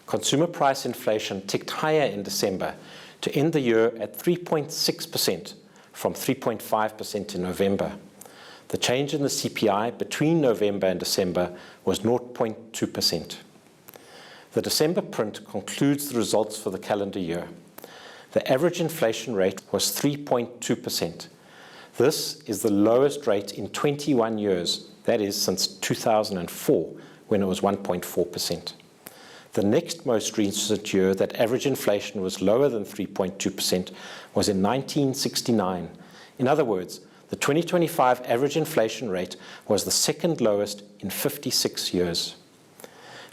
Consumer price inflation ticked higher in December to end the year at 3.6% from 3.5% in November. The change in the CPI between November and December was 0.2%. The December print concludes the results for the calendar year. The average inflation rate was 3.2%. This is the lowest rate in 21 years, that is since 2004, when it was 1.4%. The next most recent year that average inflation was lower than 3.2% was in 1969. In other words, the 2025 average inflation rate was the second lowest in 56 years.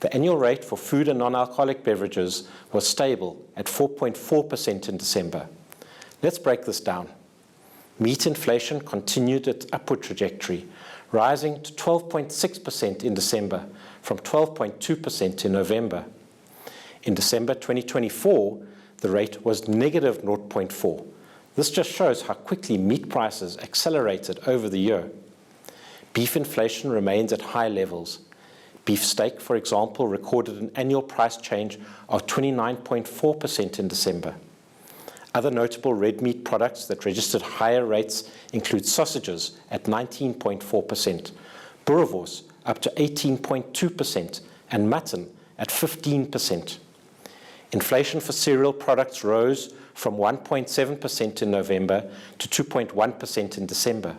The annual rate for food and non-alcoholic beverages was stable at 4.4% in December. Let's break this down. Meat inflation continued its upward trajectory, rising to 12.6% in December from 12.2% in November. In December 2024, the rate was negative 0.4%. This just shows how quickly meat prices accelerated over the year. Beef inflation remains at high levels. Beef steak, for example, recorded an annual price change of 29.4% in December. Other notable red meat products that registered higher rates include sausages at 19.4%, boerewors up to 18.2%, and mutton at 15%. Inflation for cereal products rose from 1.7% in November to 2.1% in December.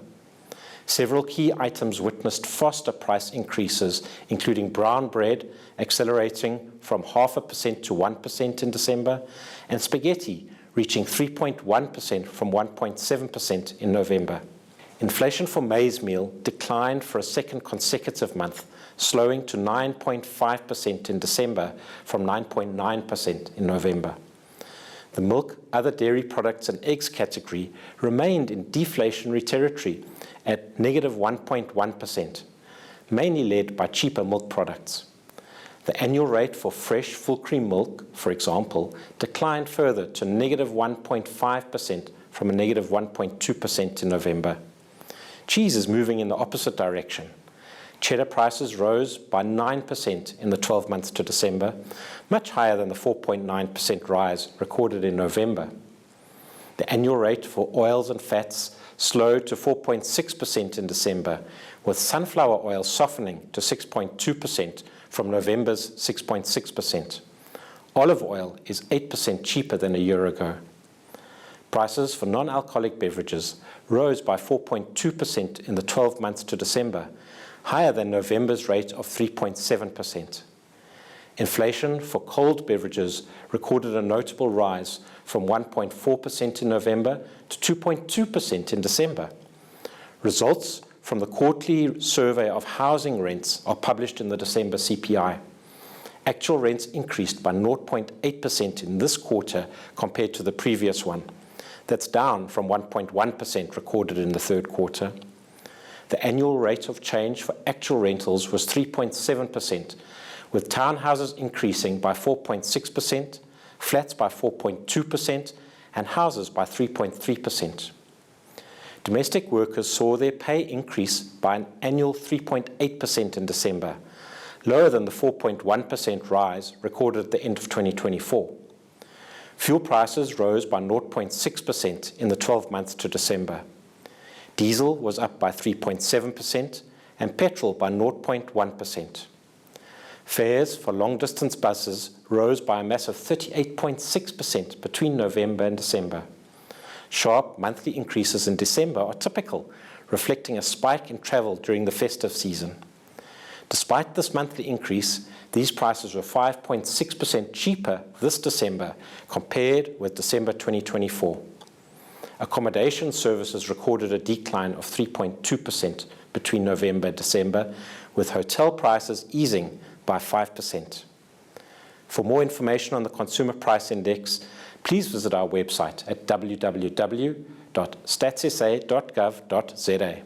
Several key items witnessed faster price increases, including brown bread accelerating from 0.5% to 1% in December, and spaghetti reaching 3.1% from 1.7% in November. Inflation for maize meal declined for a second consecutive month, slowing to 9.5% in December from 9.9% in November. The milk, other dairy products, and eggs category remained in deflationary territory at negative 1.1%, mainly led by cheaper milk products. The annual rate for fresh full cream milk, for example, declined further to negative 1.5% from a negative 1.2% in November. Cheese is moving in the opposite direction. Cheddar prices rose by 9% in the 12 months to December, much higher than the 4.9% rise recorded in November. The annual rate for oils and fats slowed to 4.6% in December, with sunflower oil softening to 6.2% from November's 6.6%. Olive oil is 8% cheaper than a year ago. Prices for non-alcoholic beverages rose by 4.2% in the 12 months to December, higher than November's rate of 3.7%. Inflation for cold beverages recorded a notable rise from 1.4% in November to 2.2% in December. Results from the quarterly survey of housing rents are published in the December CPI. Actual rents increased by 0.8% in this quarter compared to the previous one. That's down from 1.1% recorded in the third quarter. The annual rate of change for actual rentals was 3.7%, with townhouses increasing by 4.6%, flats by 4.2%, and houses by 3.3%. Domestic workers saw their pay increase by an annual 3.8% in December, lower than the 4.1% rise recorded at the end of 2024. Fuel prices rose by 0.6% in the 12 months to December. Diesel was up by 3.7% and petrol by 0.1%. Fares for long-distance buses rose by a massive 38.6% between November and December. Sharp monthly increases in December are typical, reflecting a spike in travel during the festive season. Despite this monthly increase, these prices were 5.6% cheaper this December compared with December 2024. Accommodation services recorded a decline of 3.2% between November and December, with hotel prices easing by 5%. For more information on the Consumer Price Index, please visit our website at www.statssa.gov.za.